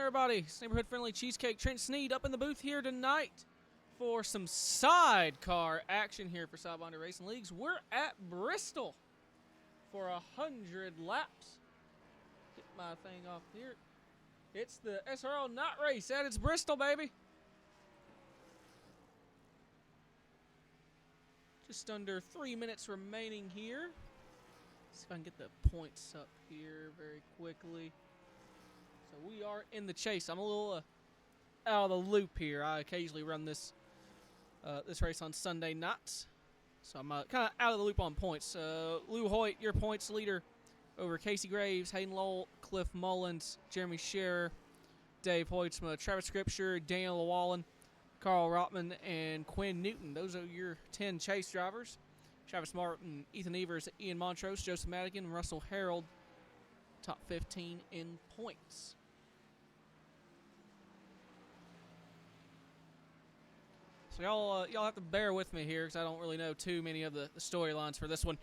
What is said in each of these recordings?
everybody? It's neighborhood-friendly cheesecake Trent Sneed up in the booth here tonight for some sidecar action here for Sidewinder Racing Leagues. We're at Bristol for 100 laps. Get my thing off here. It's the SRL night race at its Bristol, baby. Just under 3 minutes remaining here. See if I can get the points up here very quickly. So we are in the chase. I'm a little out of the loop here. I occasionally run this this race on Sunday nights, so I'm kind of out of the loop on points. Lou Hoyt, your points leader over Casey Graves, Hayden Lowell, Cliff Mullins, Jeremy Scherer, Dave Hoytsma, Travis Scripture, Daniel Llewellyn, Carl Rotman, and Quinn Newton. Those are your 10 chase drivers. Travis Martin, Ethan Evers, Ian Montrose, Joseph Madigan, Russell Harold, top 15 in points. So y'all have to bear with me here because I don't really know too many of the storylines for this one.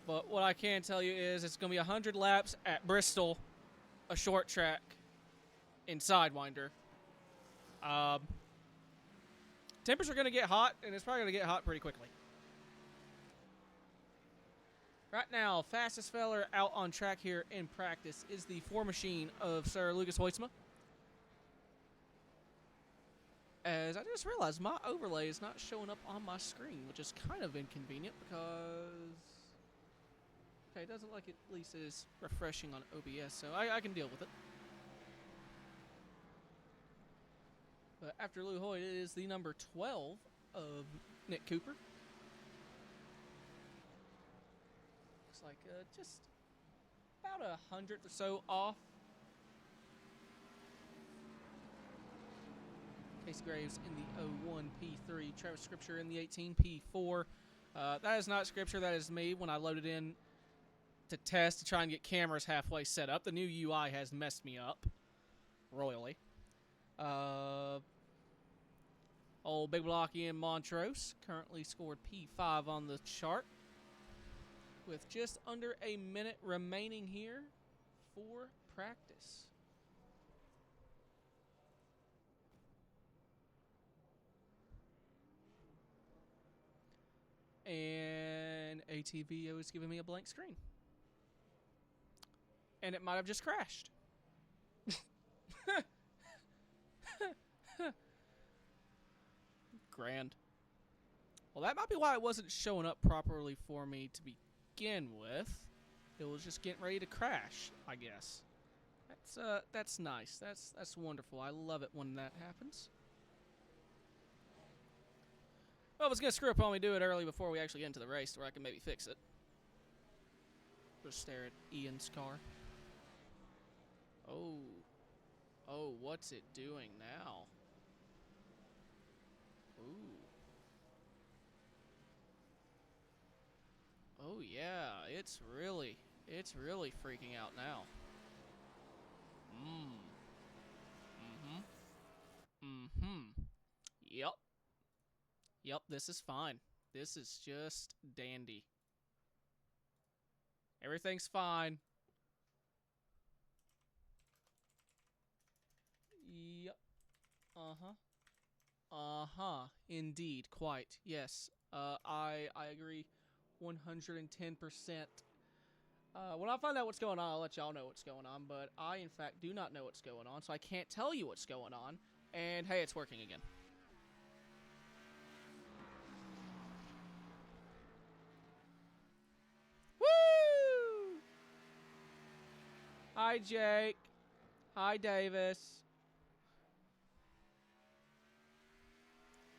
But what I can tell you is it's going to be 100 laps at Bristol, a short track in Sidewinder. Tempers are going to get hot, and it's probably going to get hot pretty quickly. Right now, fastest feller out on track here in practice is the 4 machine of Sir Lucas Hoytsma. As I just realized my overlay is not showing up on my screen, which is kind of inconvenient because... Okay, it doesn't like it at least is refreshing on OBS, so I can deal with it. But after Lou Hoyt, it is the number 12 of Nick Cooper. Looks like just about 100th or so off. Casey Graves in the 01 P3, Travis Scripture in the 18 P4. That is not Scripture, that is me when I loaded in to test to try and get cameras halfway set up. The new UI has messed me up royally. Old Big Block Ian Montrose currently scored P5 on the chart with just under a minute remaining here for practice. And ATVO is giving me a blank screen. And it might have just crashed. Grand. Well, that might be why it wasn't showing up properly for me to begin with. It was just getting ready to crash, I guess. That's nice. That's wonderful. I love it when that happens. Well, if it's going to screw up on me, do it early before we actually get into the race where I can maybe fix it. Just stare at Ian's car. Oh. Oh, what's it doing now? Ooh. Oh, yeah. It's really freaking out now. Yep. Yep, this is fine. This is just dandy. Everything's fine. Yep. Indeed, quite. Yes. I agree 110%. When I find out what's going on, I'll let y'all know what's going on, but I, in fact, do not know what's going on, so I can't tell you what's going on. And, hey, it's working again. Woo! Hi, Jake. Hi, Davis.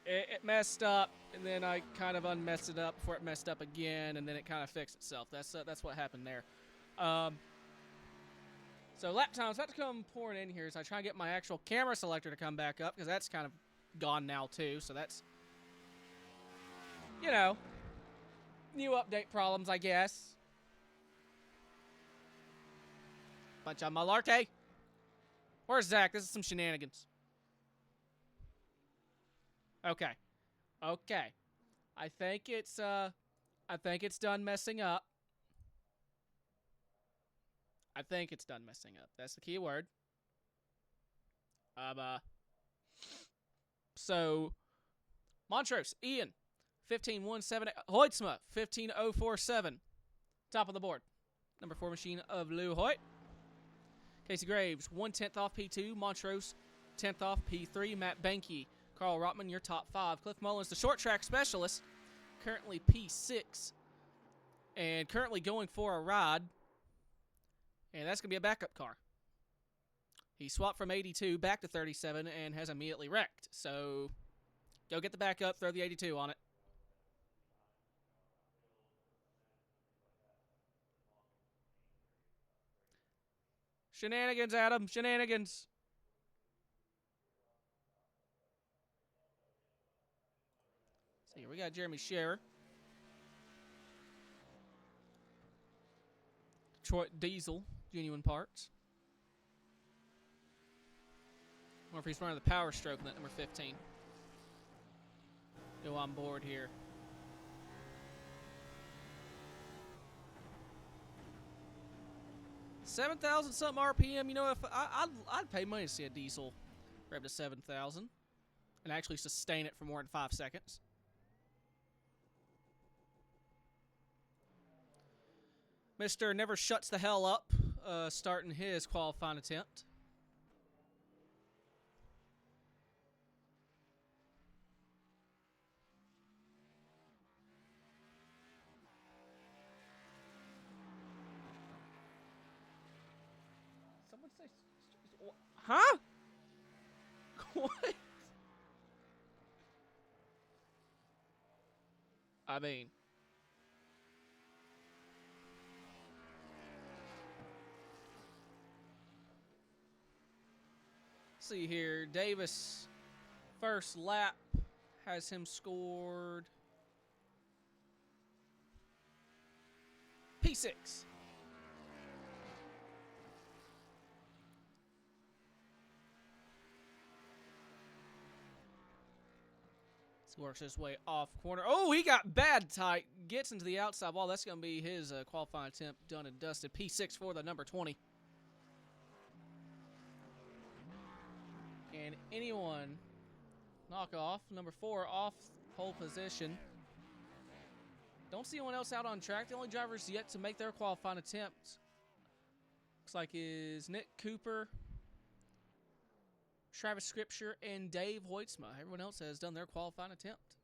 It messed up, and then I kind of unmessed it up before it messed up again, and then it kind of fixed itself. That's what happened there. So lap time's about to come pouring in here, so I try and get my actual camera selector to come back up, because that's kind of gone now, too. So that's, you know, new update problems, I guess. Bunch of malarkey. Where's Zach? This is some shenanigans. Okay. Okay. I think it's done messing up. I think it's done messing up. That's the key word. So, Montrose, Ian, 15.178. Hoytsma, 15.047. Top of the board. Number 4 machine of Lou Hoyt. Casey Graves, 1/10 off P2. Montrose, 10th off P3. Matt Banky. Carl Rotman, your top 5. Cliff Mullins, the short track specialist, currently P6. And currently going for a ride. And that's going to be a backup car. He swapped from 82 back to 37 and has immediately wrecked. So, go get the backup, throw the 82 on it. Shenanigans, Adam. Shenanigans. See here, we got Jeremy Scherer. Detroit Diesel, genuine parts. I wonder if he's running the power stroke in that number 15. Go on board here. $7,000 something RPM. You know, if I'd pay money to see a diesel rev to 7,000 and actually sustain it for more than 5 seconds. Mr. Never Shuts the Hell Up, starting his qualifying attempt. Someone say, huh? What? I mean, see here, Davis, first lap, has him scored P6. Works his way off corner. Oh, he got bad tight. Gets into the outside wall. That's going to be his qualifying attempt done and dusted. P6 for the number 20. And anyone knock off. Number 4 off pole position. Don't see anyone else out on track. The only drivers yet to make their qualifying attempt looks like is Nick Cooper, Travis Scripture, and Dave Hoytsma. Everyone else has done their qualifying attempt.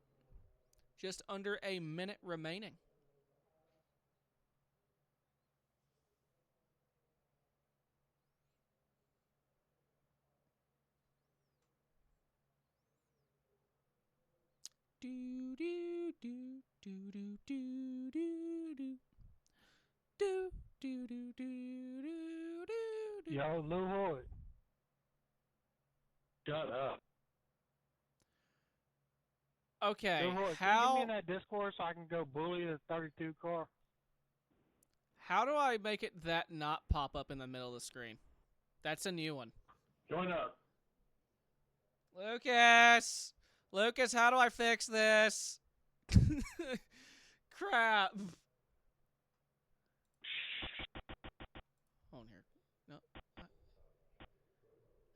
Just under a minute remaining. Do do do do do do do do do do do do do. Yo, Lou Hoyt. Shut up. Okay, Lou Hoyt, can you get me in that Discord so I can go bully the 32 car? How do I make it that not pop up in the middle of the screen? That's a new one. Join up. Lucas! Lucas, how do I fix this? Crap. Hold on here. No.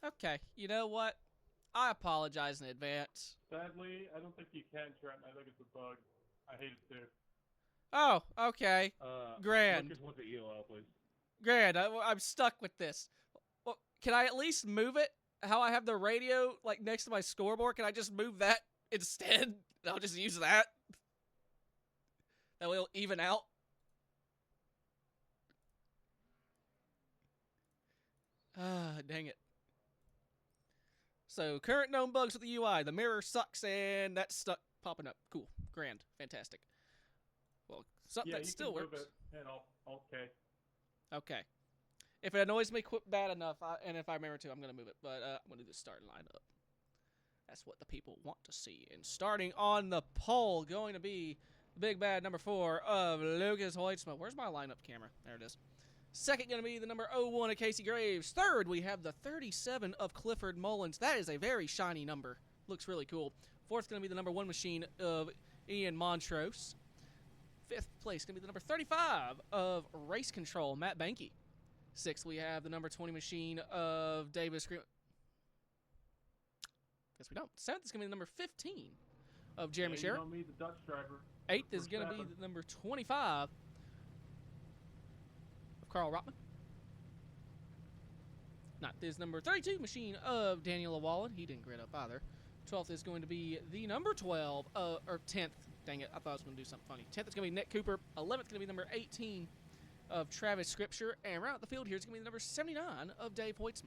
Okay, you know what? I apologize in advance. Sadly, I don't think you can, Trent. I think it's a bug. I hate it too. Oh, okay. Grand. Lucas wants the ELL, please. Grand, I'm stuck with this. Well, can I at least move it? How I have the radio like next to my scoreboard? Can I just move that instead? And I'll just use that. That way it'll even out. Ah, dang it. So, current known bugs with the UI. The mirror sucks and that's stuck popping up. Cool. Grand. Fantastic. Well, something that still works. Move it and okay. Okay. If it annoys me bad enough, and if I remember to, I'm going to move it. But I'm going to do the starting lineup. That's what the people want to see. And starting on the pole, going to be the big bad number 4 of Lucas Hoytsma. Where's my lineup camera? There it is. Second going to be the number 01 of Casey Graves. Third, we have the 37 of Clifford Mullins. That is a very shiny number. Looks really cool. Fourth going to be the number 1 machine of Ian Montrose. Fifth place going to be the number 35 of Race Control, Matt Banky. Sixth, we have the number 20 machine of Davis. Guess we don't. 7th is going to be the number 15 of Jeremy You Sherritt. don't need the Dutch driver. 8th is going to be the number 25 of Carl Rotman. 9th is number 32 machine of Daniel Llewellyn. He didn't grid up either. 12th is going to be the number 12, or 10th. Dang it, I thought I was going to do something funny. 10th is going to be Nick Cooper. 11th is going to be number 18 of Travis Scripture. And right out the field here is going to be the number 79 of Dave Hoytsma.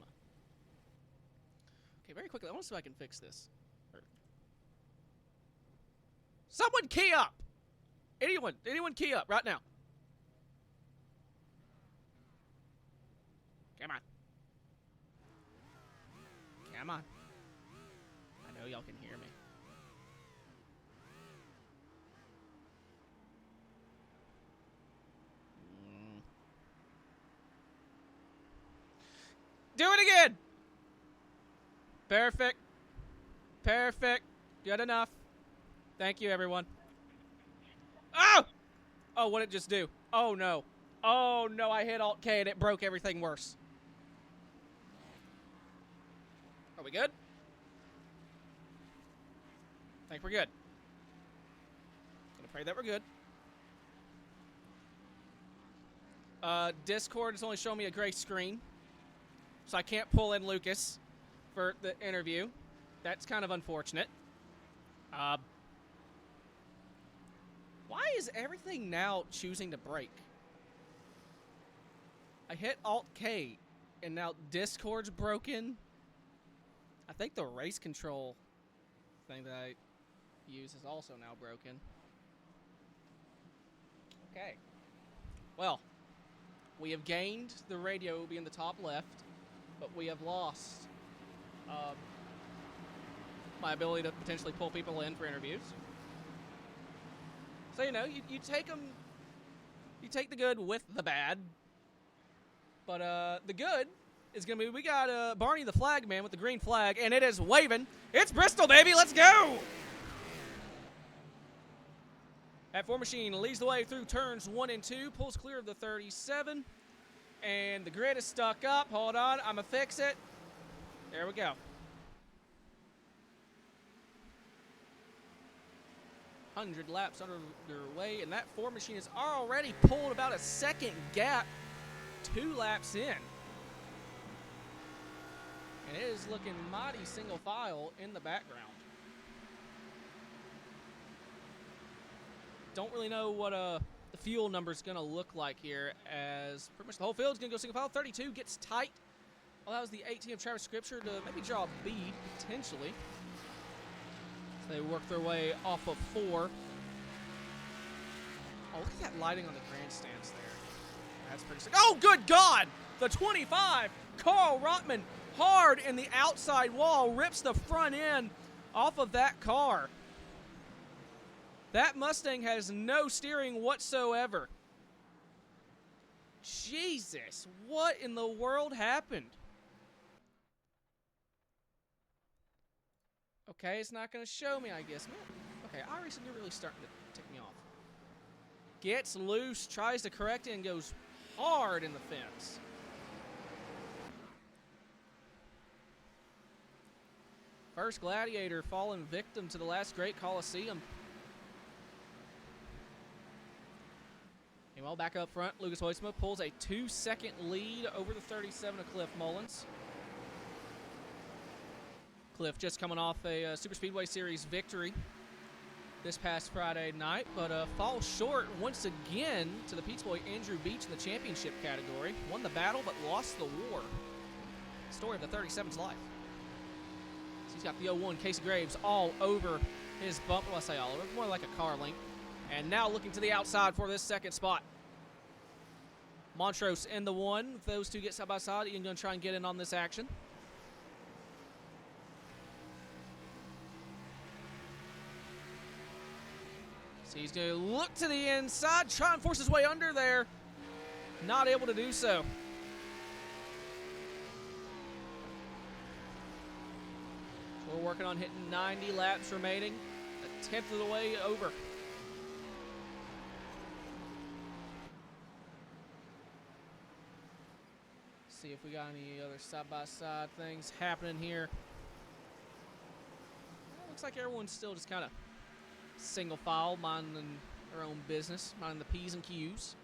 Okay, very quickly, I want to see if I can fix this. Someone key up! Anyone key up right now. Come on. Come on. I know y'all can hear me. Do it again! Perfect. Perfect. Good enough. Thank you, everyone. Oh! Oh, what did it just do? Oh, no. Oh, no, I hit Alt-K and it broke everything worse. Are we good? I think we're good. Gonna pray that we're good. Discord is only showing me a gray screen, so I can't pull in Lucas for the interview. That's kind of unfortunate. Why is everything now choosing to break? I hit Alt-K, and now Discord's broken. I think the race control thing that I use is also now broken. Okay. Well, we have gained the radio will be in the top left, but we have lost my ability to potentially pull people in for interviews. So, you know, you take them, you take the good with the bad. But the good is going to be, we got Barney the flag man with the green flag, and it is waving. It's Bristol, baby. Let's go. That 4 machine leads the way through turns 1 and 2, pulls clear of the 37, and the grid is stuck up. Hold on. I'm going to fix it. There we go. 100 laps underway, and that 4 machine has already pulled about a second gap 2 laps in. And it is looking mighty single file in the background. Don't really know what the fuel number is going to look like here, as pretty much the whole field is going to go single file. 32 gets tight. Allows the 18 of Travis Scripture to maybe draw a bead, potentially. So they work their way off of 4. Oh, look at that lighting on the grandstands there. That's pretty sick. Oh, good God! The 25, Carl Rotman, hard in the outside wall, rips the front end off of that car. That Mustang has no steering whatsoever. Jesus, what in the world happened? Okay, it's not going to show me, I guess. Okay, iRacing, you're really starting to tick me off. Gets loose, tries to correct it, and goes hard in the fence. First Gladiator fallen victim to the Last Great Colosseum. Meanwhile, back up front, Lucas Hoytsma pulls a 2-second lead over the 37 of Cliff Mullins. Cliff just coming off a Super Speedway Series victory this past Friday night, but falls short once again to the Pete's boy Andrew Beach in the championship category. Won the battle, but lost the war. Story of the 37's life. So he's got the 01 Casey Graves all over his bump. Well, I say all over, more like a car link. And now looking to the outside for this second spot. Montrose in the 1. If those two get side by side, Ian going to try and get in on this action. So he's going to look to the inside, try and force his way under there. Not able to do so. So we're working on hitting 90 laps remaining. A 10th of the way over. See if we got any other side-by-side things happening here. looks like everyone's still just kind of single file, minding their own business, minding the P's and Q's.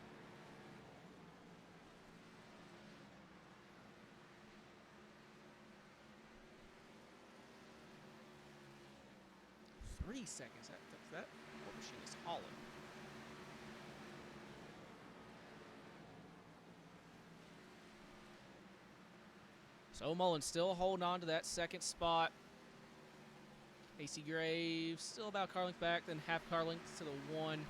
Three seconds. That port machine is hauling. So Mullen still holding on to that second spot. AC Graves still about car length back, then half car length to the 1. And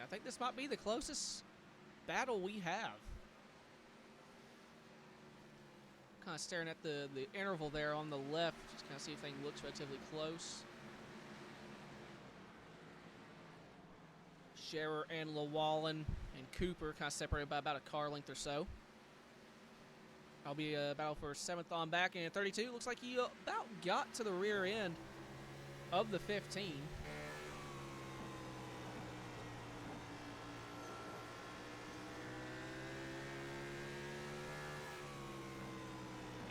I think this might be the closest battle we have. Kind of staring at the interval there on the left, just kind of see if anything looks relatively close. Scherer and Llewellyn and Cooper kind of separated by about a car length or so. I'll be a battle for 7th on back, and 32 looks like he about got to the rear end of the 15.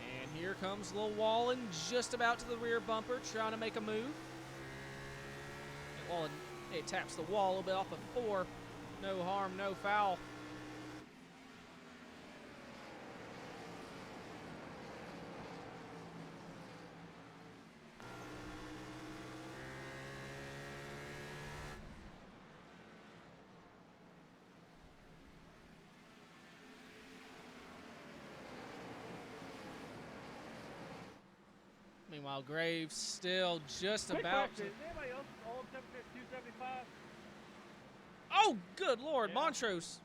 And here comes Llewellyn just about to the rear bumper, trying to make a move. And Llewellyn, it taps the wall a little bit off of 4. No harm, no foul. Meanwhile, Graves still just about to... Is anybody else all temperature 275? Oh, good Lord. Yeah. Montrose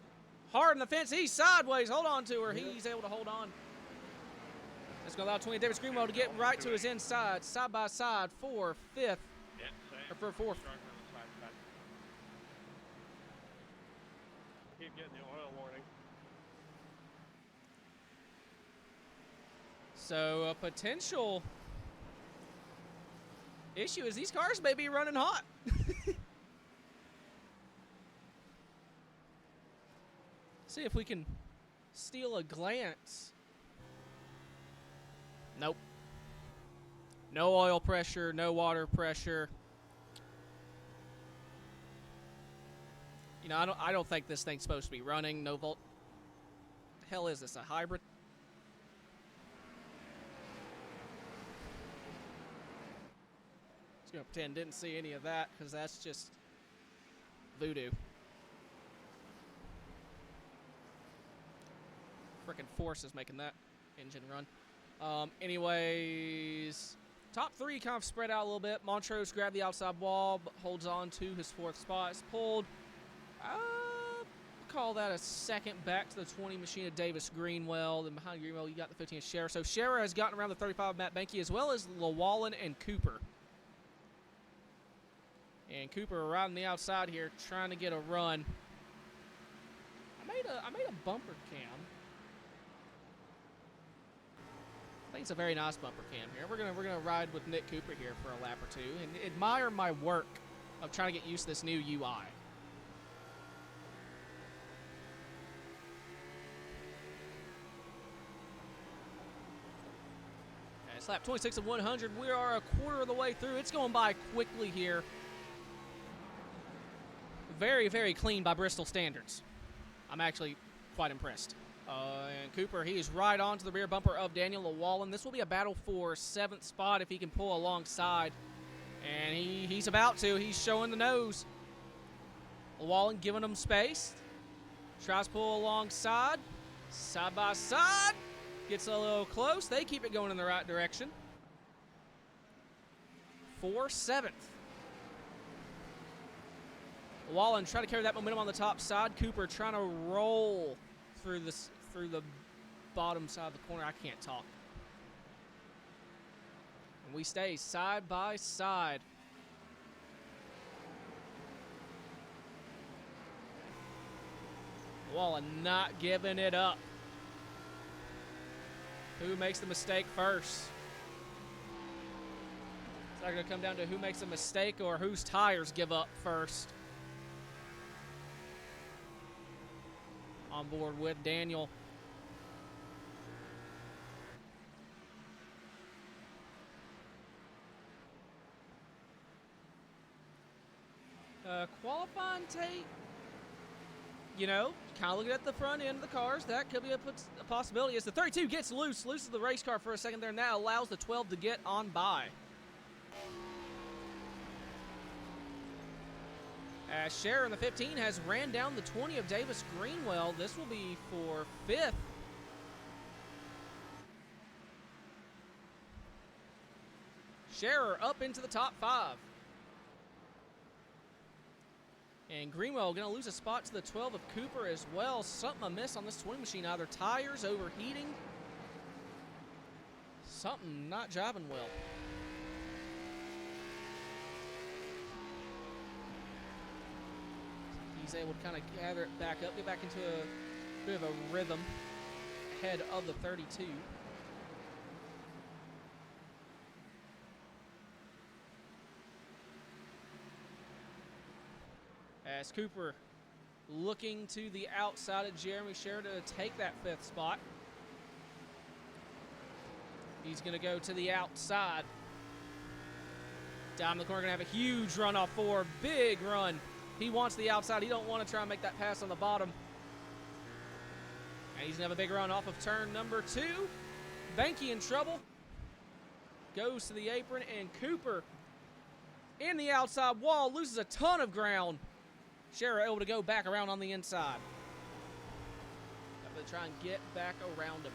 hard on the fence. He's sideways. Hold on to her. Yep. He's able to hold on. That's going to allow 20 Davis Greenwell to get right to his inside. Side by side for 5th. Yeah, or for 4th. Keep getting the oil warning. So a potential issue is these cars may be running hot. See if we can steal a glance. Nope. No oil pressure, no water pressure. You know, I don't think this thing's supposed to be running. No volt. The hell is this? A hybrid? Just gonna pretend didn't see any of that because that's just voodoo. Frickin' force is making that engine run. Anyways, top 3 kind of spread out a little bit. Montrose grabbed the outside wall, but holds on to his 4th spot. It's pulled. Call that a second back to the 20 machine of Davis Greenwell. Then behind Greenwell, you got the 15 of Scherer. So Scherer has gotten around the 35 of Matt Benke, as well as Llewellyn and Cooper. And Cooper right on the outside here, trying to get a run. I made a bumper cam. I think it's a very nice bumper cam here. We're gonna ride with Nick Cooper here for a lap or 2 and admire my work of trying to get used to this new UI. Okay, it's lap 26 of 100. We are a quarter of the way through. It's going by quickly here. Very, very clean by Bristol standards. I'm actually quite impressed. And Cooper, he is right onto the rear bumper of Daniel Llewellyn. This will be a battle for 7th spot if he can pull alongside. And he's about to. He's showing the nose. Llewellyn giving him space. Tries to pull alongside. Side by side. Gets a little close. They keep it going in the right direction. For 7th. Llewellyn trying to carry that momentum on the top side. Cooper trying to roll through the bottom side of the corner. I can't talk. And we stay side by side. Llewellyn not giving it up. Who makes the mistake first? It's not going to come down to who makes a mistake or whose tires give up first. On board with Daniel. qualifying tape. You know, kind of looking at the front end of the cars, that could be a possibility. As the 32 gets loose, loses the race car for a second there, and that allows the 12 to get on by. As Scherer in the 15 has ran down the 20 of Davis Greenwell. This will be for 5th. Scherer up into the top 5. And Greenwell going to lose a spot to the 12 of Cooper as well. Something amiss on this 20 machine. Either tires overheating. Something not jiving well. He's able to kind of gather it back up, get back into a bit of a rhythm ahead of the 32. As Cooper looking to the outside of Jeremy Scherer to take that 5th spot. He's going to go to the outside. Down the corner, going to have a huge run off 4. Big run. He wants the outside. He don't want to try and make that pass on the bottom. And he's going to have a big run off of turn number 2. Banky in trouble. Goes to the apron, and Cooper in the outside wall loses a ton of ground. Scherer able to go back around on the inside. Got to try and get back around him.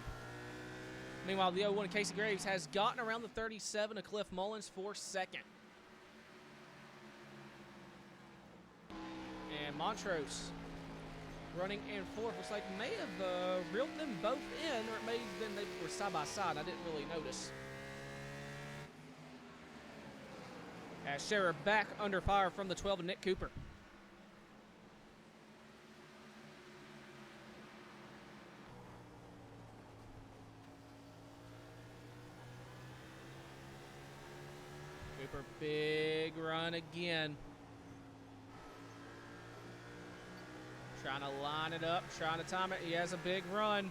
Meanwhile, the 01 Casey Graves has gotten around the 37 of Cliff Mullins for 2nd. And Montrose running in 4th. Looks like may have reeled them both in, or it may have been they were side by side. I didn't really notice. As Scherer back under fire from the 12 of Nick Cooper. Cooper, big run again. Trying to line it up, trying to time it. He has a big run.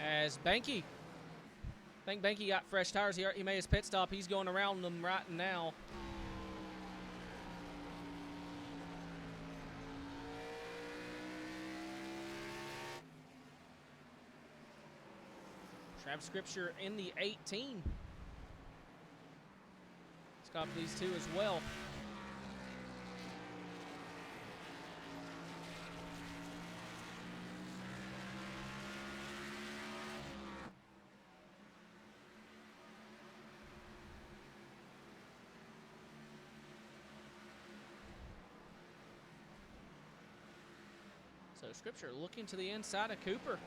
As Banky, I think Banky got fresh tires. He made his pit stop. He's going around them right now. Travis Scripture in the 18. He's got these two as well. So Scripture looking to the inside of Cooper.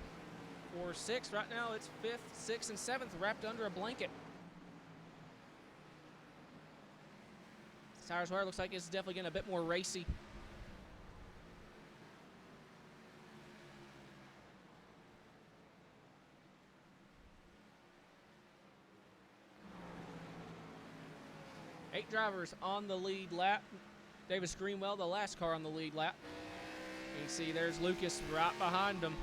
For 6th. Right now it's 5th, 6th, and 7th wrapped under a blanket. Tires wear looks like it's definitely getting a bit more racy. Eight drivers on the lead lap. Davis Greenwell, the last car on the lead lap. You can see there's Lucas right behind him.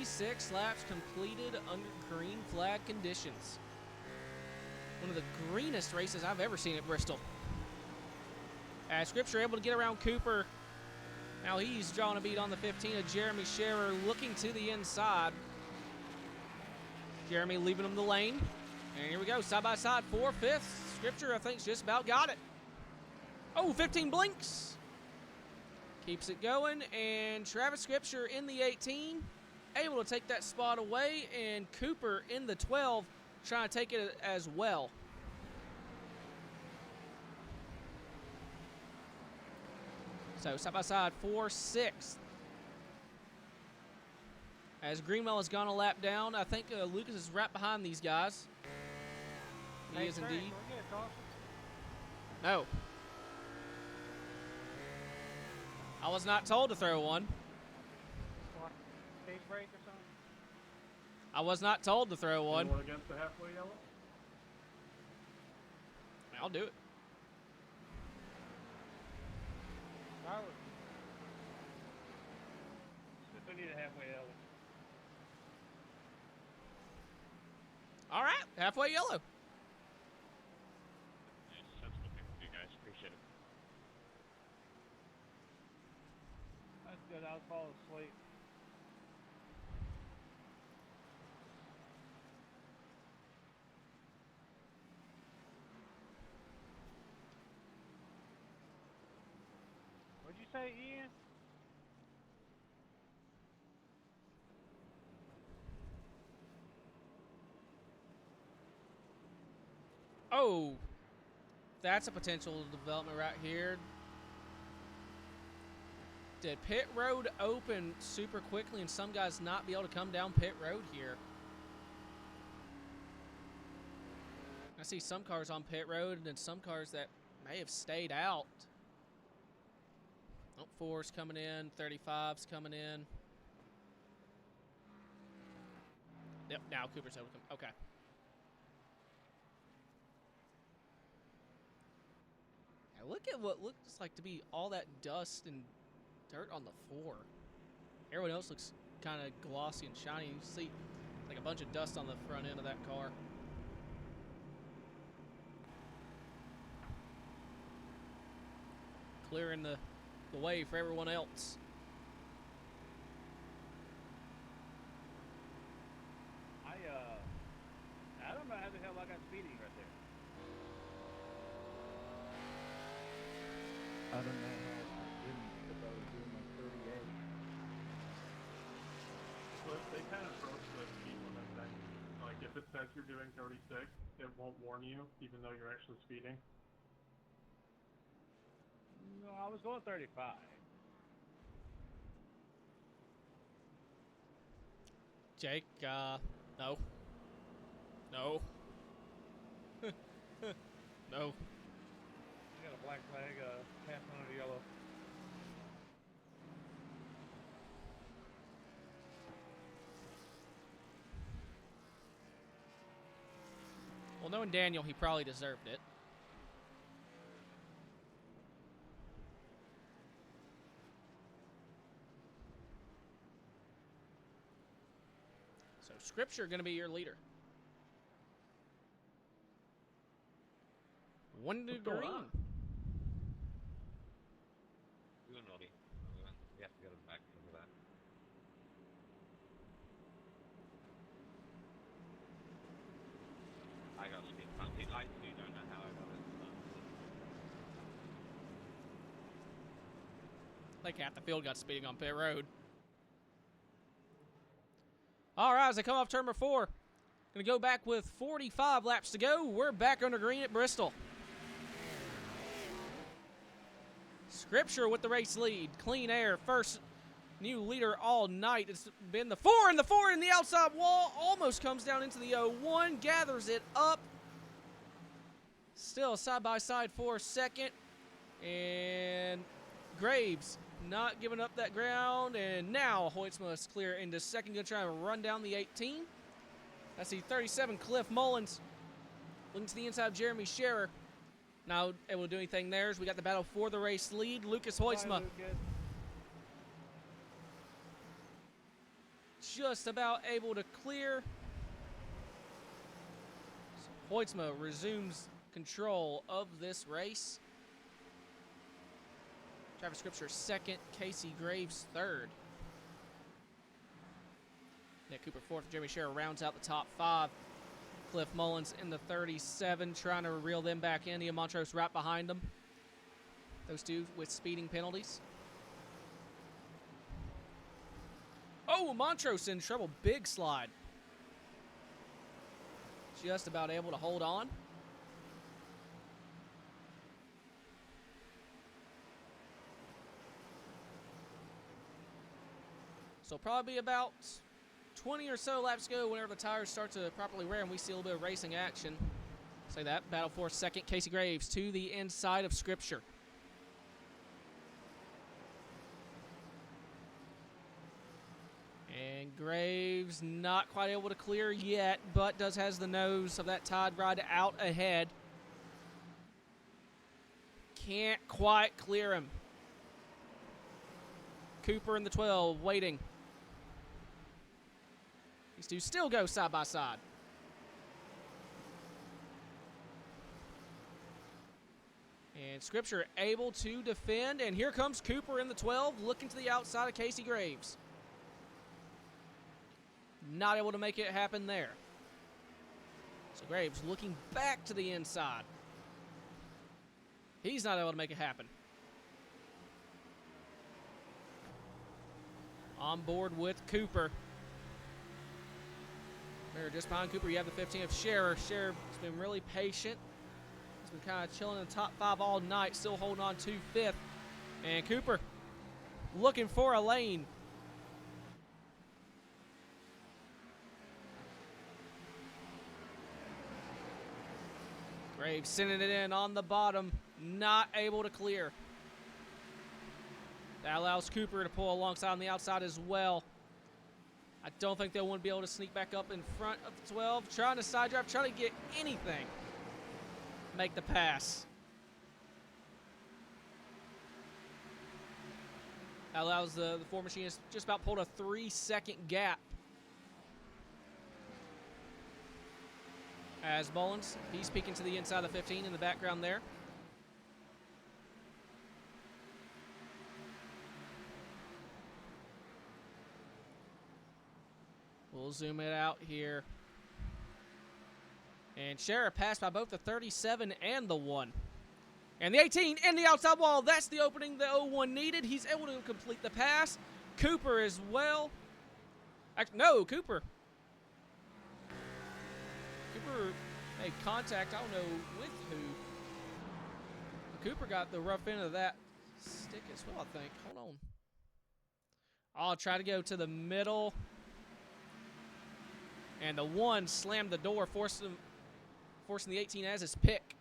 Six laps completed under green flag conditions. One of the greenest races I've ever seen at Bristol. As Scripture able to get around Cooper. Now he's drawing a beat on the 15 of Jeremy Scherer, looking to the inside. Jeremy leaving him the lane. And here we go, side by side, 4th, 5th. Scripture, I think, just about got it. Oh, 15 blinks. Keeps it going, and Travis Scripture in the 18. Able to take that spot away, and Cooper in the 12 trying to take it as well. So side by side, 4th, 6th. As Greenwell has gone a lap down, I think Lucas is right behind these guys. He is indeed. No. I was not told to throw one. Stage break or I was not told to throw one. Anyone against the halfway yellow? I'll do it. Tyler. If I need a halfway yellow. All right, halfway yellow. Nice. That's what you guys appreciate it. That's good. I'll fall asleep. What'd you say, Ian? Oh, that's a potential development right here. Did pit road open super quickly and some guys not be able to come down pit road here? I see some cars on pit road and some cars that may have stayed out. Oh, 4's coming in, 35's coming in. Yep, now Cooper's able to come. Okay. Now look at what looks like to be all that dust and dirt on the 4. Everyone else looks kind of glossy and shiny. You see like a bunch of dust on the front end of that car. Clearing the way for everyone else. I don't know how the hell I got speeding right there. I don't know how I didn't because I was doing my 38. But they kind of broke the speed limit thing. Like, if it says you're doing 36, it won't warn you, even though you're actually speeding. No, I was going 35. Jake, no. No. No. You got a black flag, passing under yellow. Well, knowing Daniel, he probably deserved it. So, Scripture going to be your leader. 1 to What's going green. on? Doing naughty. We have to get him back into that. I got speed. I do don't know how I got it. Like half the field got speeding on pit road. All right, as I come off turn number 4, going to go back with 45 laps to go. We're back under green at Bristol. Scripture with the race lead. Clean Air, first new leader all night. It's been the 4 and the 4 in the outside wall. Almost comes down into the 01. Gathers it up. Still side-by-side for second. And Graves not giving up that ground. And now Hoytsma is clear into second. Going to try and run down the 18. That's the 37, Cliff Mullins. Looking to the inside of Jeremy Scherer. Not able to do anything there as we got the battle for the race lead. Lucas Hoytsma just about able to clear. So Hoytsma resumes control of this race. Travis Scripture second, Casey Graves third. Nick Cooper fourth, Jeremy Scherer rounds out the top 5. Cliff Mullins in the 37, trying to reel them back in. Ian Montrose right behind them. Those two with speeding penalties. Oh, Montrose in trouble. Big slide. Just about able to hold on. So probably about 20 or so laps go whenever the tires start to properly wear and we see a little bit of racing action. Say that. Battle for second. Casey Graves to the inside of Scripture. And Graves not quite able to clear yet, but has the nose of that Tide ride out ahead. Can't quite clear him. Cooper in the 12 waiting. These two still go side by side. And Scripture able to defend, and here comes Cooper in the 12 looking to the outside of Casey Graves. Not able to make it happen there. So Graves looking back to the inside. He's not able to make it happen. On board with Cooper. There, just behind Cooper, you have the 15 of Scherer. Scherer's been really patient. He's been kind of chilling in the top 5 all night, still holding on to 5th. And Cooper looking for a lane. Graves sending it in on the bottom, not able to clear. That allows Cooper to pull alongside on the outside as well. I don't think they'll want to be able to sneak back up in front of the 12. Trying to side drive, trying to get anything. Make the pass. That allows the four machinists just about pulled a 3-second gap. As Mullins, he's peeking to the inside of the 15 in the background there. We'll zoom it out here. And Scherer passed by both the 37 and the 1. And the 18 in the outside wall. That's the opening the 01 needed. He's able to complete the pass. Cooper as well. Actually, no, Cooper made contact, I don't know with who. But Cooper got the rough end of that stick as well, I think. Hold on. I'll try to go to the middle. And the 1 slammed the door, forcing the 18 as his pick.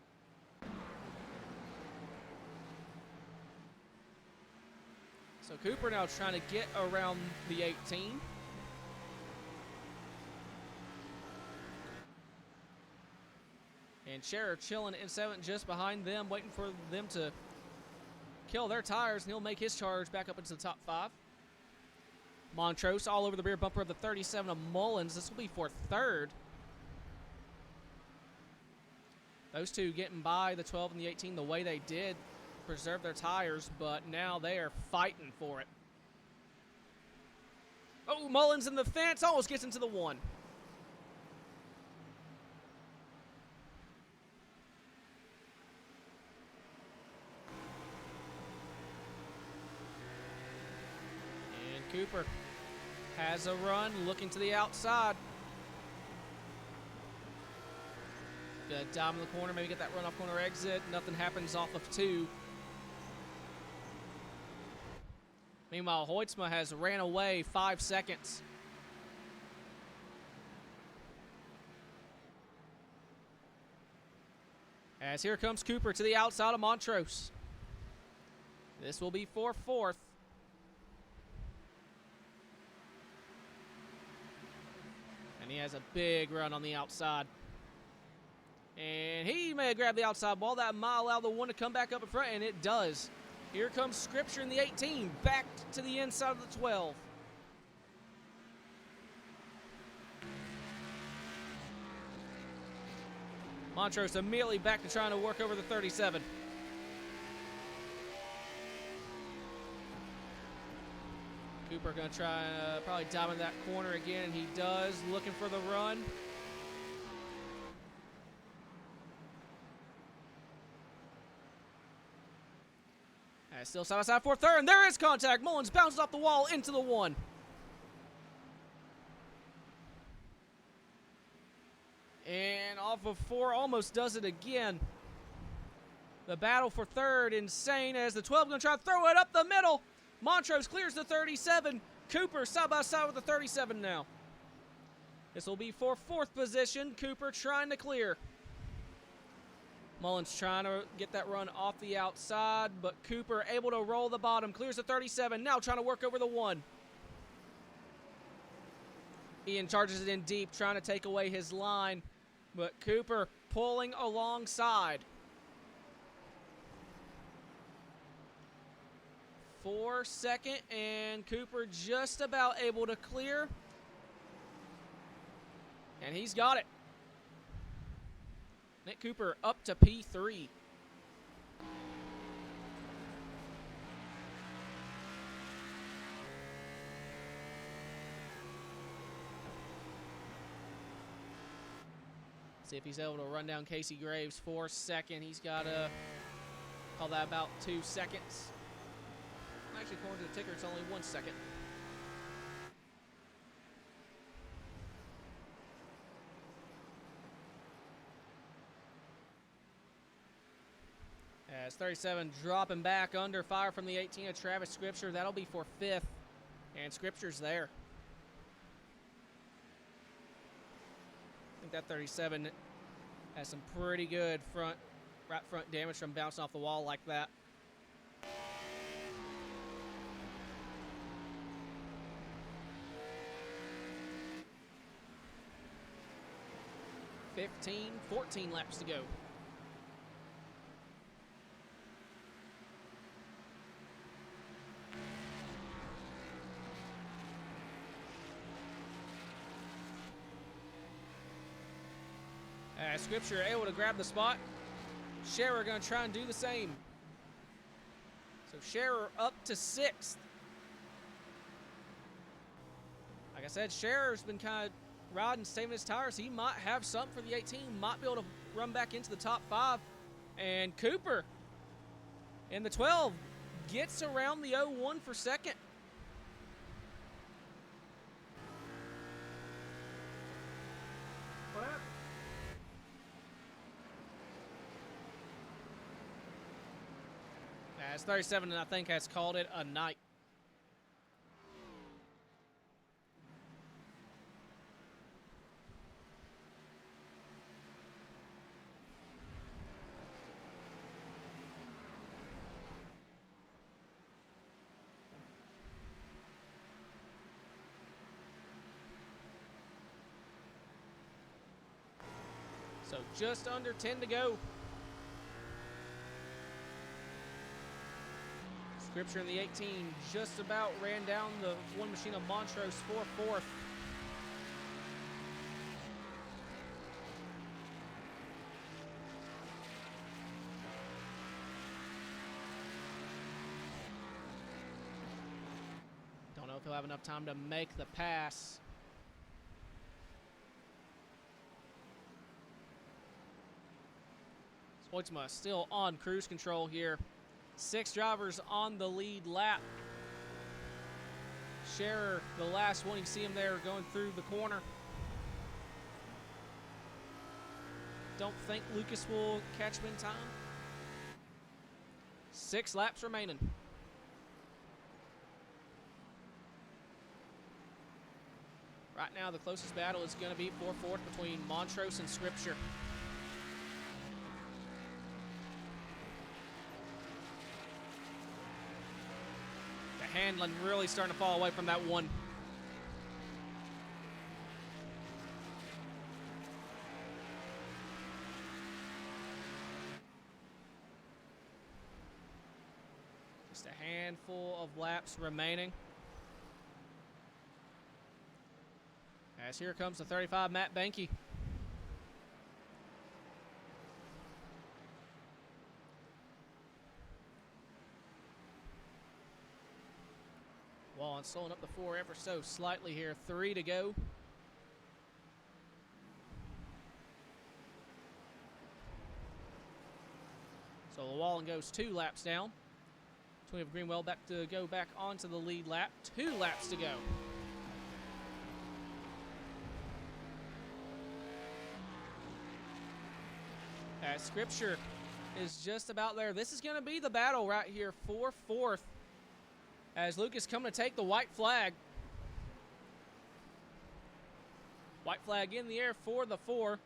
So Cooper now trying to get around the 18. And Scherer chilling in 7th just behind them, waiting for them to kill their tires, and he'll make his charge back up into the top 5. Montrose all over the rear bumper of the 37 of Mullins. This will be for 3rd. Those two getting by the 12 and the 18 the way they did, preserve their tires, but now they are fighting for it. Oh, Mullins in the fence, almost gets into the 1. Cooper has a run, looking to the outside. Gonna dive in the corner, maybe get that run off corner exit. Nothing happens off of 2. Meanwhile, Hoytsma has ran away 5 seconds. As here comes Cooper to the outside of Montrose. This will be for 4th. He has a big run on the outside. And he may have grabbed the outside wall. That might allow the 1 to come back up in front, and it does. Here comes Scripture in the 18, back to the inside of the 12. Montrose immediately back to trying to work over the 37. Cooper going to try and probably dive in that corner again, and he does, looking for the run. And still side by side for 3rd, and there is contact. Mullins bounces off the wall into the 1. And off of 4, almost does it again. The battle for 3rd, insane, as the 12 going to try to throw it up the middle. Montrose clears the 37. Cooper side by side with the 37 now. This will be for 4th position. Cooper trying to clear. Mullins trying to get that run off the outside, but Cooper able to roll the bottom. Clears the 37. Now trying to work over the 1. Ian charges it in deep, trying to take away his line, but Cooper pulling alongside. 4 second, and Cooper just about able to clear. And he's got it. Nick Cooper up to P3. See if he's able to run down Casey Graves. 4 second. He's got to call that about 2 seconds. Actually, according to the ticker, it's only 1 second. As 37 dropping back under fire from the 18 of Travis Scripture. That'll be for 5th. And Scripture's there. I think that 37 has some pretty good right front damage from bouncing off the wall like that. (15, 14 laps to go. Scripture able to grab the spot. Scherer going to try and do the same. So Scherer up to 6th. Like I said, Scherer's been kind of riding, saving his tires. He might have something for the 18. Might be able to run back into the top 5. And Cooper in the 12 gets around the 01 for 2nd. What happened? As 37, I think, has called it a night. So just under 10 to go. Scripture in the 18 just about ran down the one machine of Montrose for 4th. Don't know if he'll have enough time to make the pass. Spoitsma still on cruise control here. 6 drivers on the lead lap. Scherer, the last one. You see him there going through the corner. Don't think Lucas will catch him in time. 6 laps remaining. Right now, the closest battle is going to be for 4th between Montrose and Scripture. Handling really starting to fall away from that one. Just a handful of laps remaining. As here comes the 35, Matt Banky. Wallen slowing up the 4 ever so slightly here. 3 to go. So Wallen goes 2 laps down. So we have Greenwell back to go back onto the lead lap. 2 laps to go. As Scripture is just about there. This is going to be the battle right here for 4th. As Lucas coming to take the white flag. White flag in the air for the 4.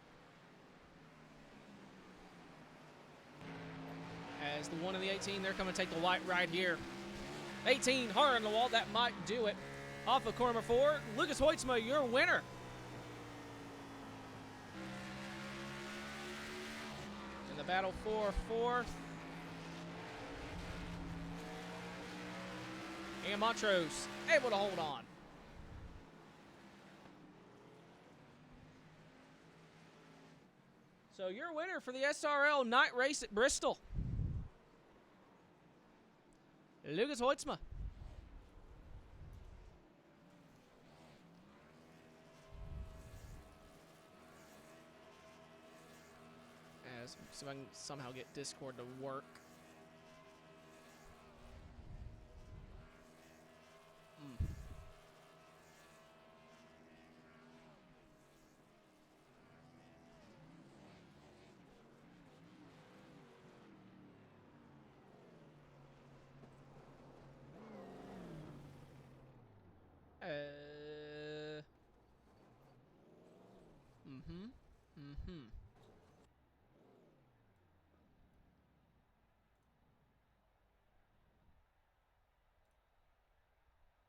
As the 1 and the 18, they're coming to take the white right here. 18 hard on the wall, that might do it. Off of corner 4, Lucas Hoitzma, your winner. In the battle for 4th. And Montrose able to hold on. So your winner for the SRL night race at Bristol, Lucas Hoitzma. See if I can somehow get Discord to work.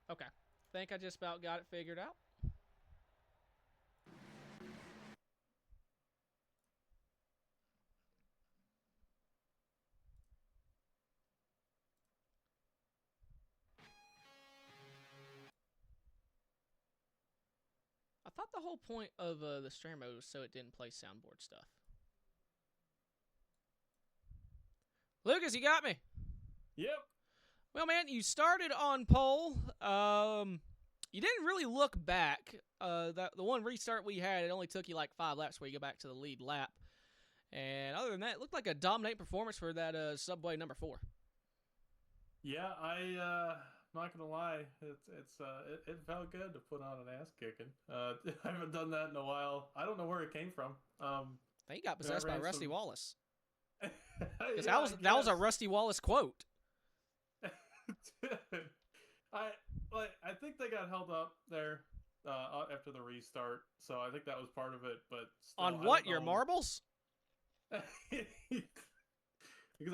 Okay. Think I just about got it figured out. I thought the whole point of the stream mode was so it didn't play soundboard stuff. Lucas, you got me. Yep. Well, man, you started on pole. You didn't really look back. The one restart we had, it only took you like 5 laps where you go back to the lead lap. And other than that, it looked like a dominating performance for that Subway number 4. Yeah, I'm not gonna lie. It felt good to put on an ass kicking. I haven't done that in a while. I don't know where it came from. I think he got possessed by Rusty Wallace. Because Yeah, that was a Rusty Wallace quote. I think they got held up there after the restart, so I think that was part of it. But still, On what, your marbles? Because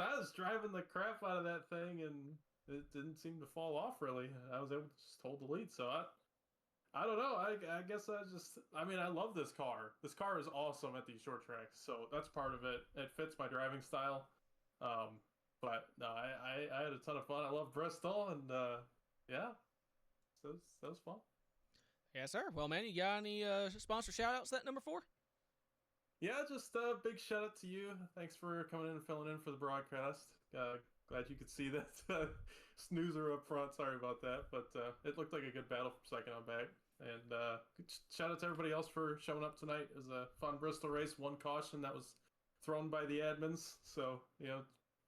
I was driving the crap out of that thing and it didn't seem to fall off really. I was able to just hold the lead, so I don't know. I guess I mean, I love this car. This car is awesome at these short tracks, so that's part of it. It fits my driving style. But no, I had a ton of fun. I love Bristol, and yeah, so that was fun. Yes, sir. Well, man, you got any sponsor shout-outs that number 4? Yeah, just a big shout out to you. Thanks for coming in and filling in for the broadcast. Glad you could see that snoozer up front. Sorry about that, but it looked like a good battle from second on back. And shout out to everybody else for showing up tonight. It was a fun Bristol race. One caution that was thrown by the admins, so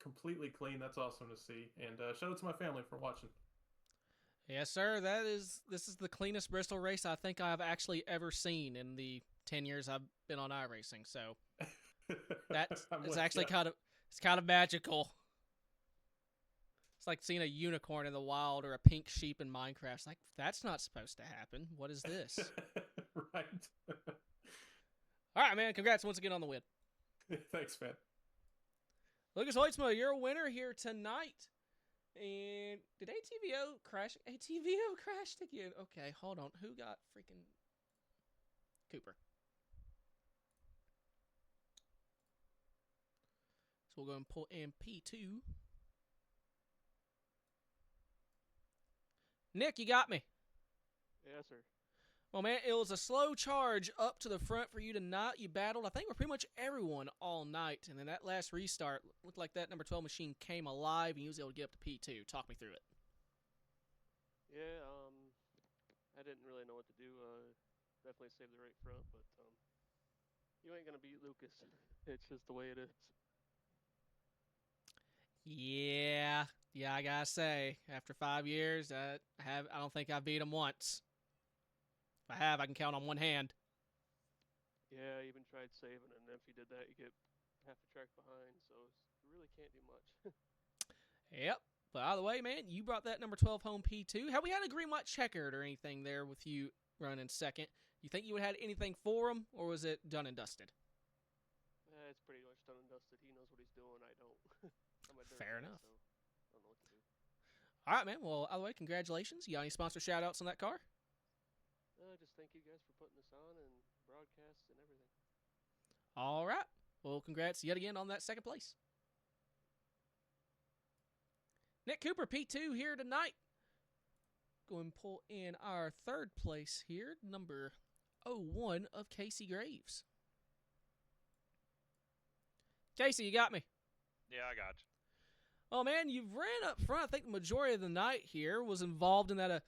completely clean. That's awesome to see. And shout out to my family for watching. Yes, sir. This is the cleanest Bristol race I think I've actually ever seen in the 10 years I've been on iRacing. So that's it's actually kind of magical. It's like seeing a unicorn in the wild or a pink sheep in Minecraft. It's like, that's not supposed to happen. What is this? Right. All right, man. Congrats once again on the win. Thanks, man. Lucas Hoitzma, you're a winner here tonight. And did ATVO crash? ATVO crashed again. Okay, hold on. Who got freaking Cooper? So we'll go and pull in P2. Nick, you got me. Yes, sir. Well, man, it was a slow charge up to the front for you tonight. You battled, I think, with pretty much everyone all night. And then that last restart looked like that number 12 machine came alive, and you was able to get up to P2. Talk me through it. Yeah, I didn't really know what to do. Definitely saved the right front, but you ain't gonna beat Lucas. It's just the way it is. Yeah, I gotta say, after 5 years, I don't think I've beat him once. If I have, I can count on one hand. Yeah, I even tried saving, and if you did that, you get half a track behind, so you really can't do much. Yep. But either way, man, you brought that number 12 home P2. Have we had a green-white checkered or anything there with you running second? You think you would have had anything for him, or was it done and dusted? It's pretty much done and dusted. He knows what he's doing. I don't. I'm a dirt Fair guy, enough. So I don't know what to do. All right, man. Well, either way, congratulations. You got any sponsor shout-outs on that car? Just thank you guys for putting this on and broadcasts and everything. All right. Well, congrats yet again on that second place. Nick Cooper, P2 here tonight. Go and pull in our third place here, number 01 of Casey Graves. Casey, you got me. Yeah, I got you. Oh, man, you ran up front. I think the majority of the night here was involved in that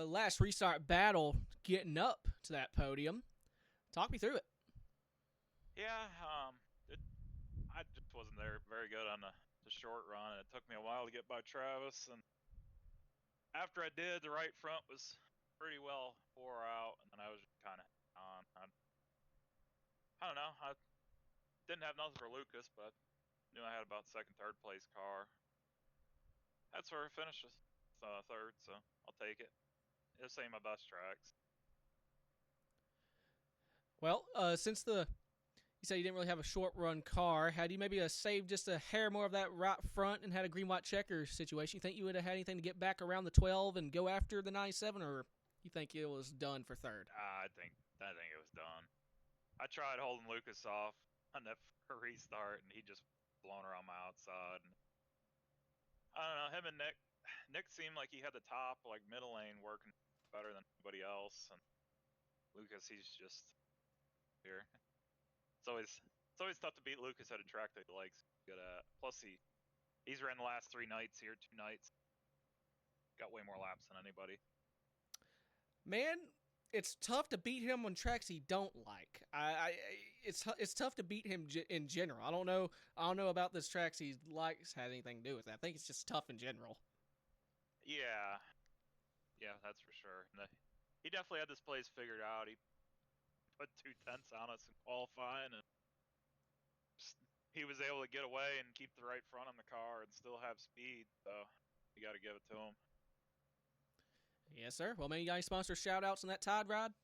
last restart battle getting up to that podium. Talk me through it. Yeah, I just wasn't there very good on the short run, and it took me a while to get by Travis. And after I did, the right front was pretty well wore out, and then I was just kind of on. I don't know. I didn't have nothing for Lucas, but I knew I had about second, third place car. That's where I finished third, so I'll take it. This ain't my best tracks. Well, since you said you didn't really have a short run car, had you maybe saved just a hair more of that right front and had a green white checker situation, you think you would have had anything to get back around the 12 and go after the 97, or you think it was done for third? I think it was done. I tried holding Lucas off on that restart, and he just blown around my outside. I don't know, him and Nick seemed like he had the top, like middle lane working better than anybody else, and Lucas, he's just here. It's always tough to beat Lucas at a track that he likes good at. Plus he's ran the last 3 nights here, 2 nights. Got way more laps than anybody. Man, it's tough to beat him on tracks he don't like. It's tough to beat him in general. I don't know about this tracks he likes had anything to do with that. I think it's just tough in general. Yeah, that's for sure. And he definitely had this place figured out. He put 2 tenths on us in qualifying, and he was able to get away and keep the right front on the car and still have speed. So you got to give it to him. Yes, sir. Well, man, you got any sponsor shout-outs on that Tide ride?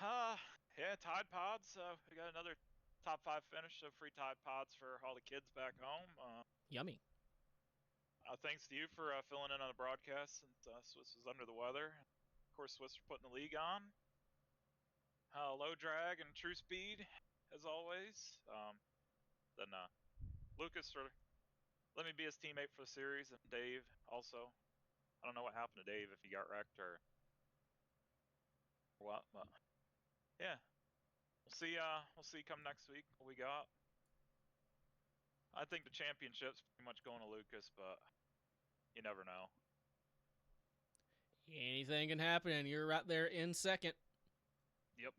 Yeah, Tide Pods. We got another top 5 finish, so free Tide Pods for all the kids back home. Yummy. Thanks to you for filling in on the broadcast since Swiss was under the weather. Of course, Swiss for putting the league on. Low drag and true speed, as always. Then Lucas for let me be his teammate for the series, and Dave also. I don't know what happened to Dave, if he got wrecked or what, but yeah, we'll see come next week what we got. I think the championship's pretty much going to Lucas, but you never know. Anything can happen, and you're right there in second. Yep.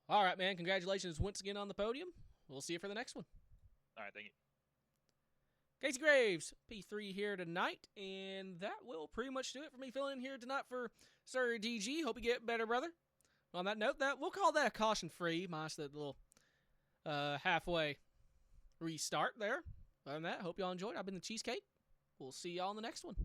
All right, man. Congratulations once again on the podium. We'll see you for the next one. All right, thank you. Casey Graves, P3 here tonight, and that will pretty much do it for me filling in here tonight for Sir DG. Hope you get better, brother. On that note, we'll call that a caution-free, minus the little halfway restart there. Other than that, hope y'all enjoyed. I've been the Cheesecake. We'll see y'all in the next one.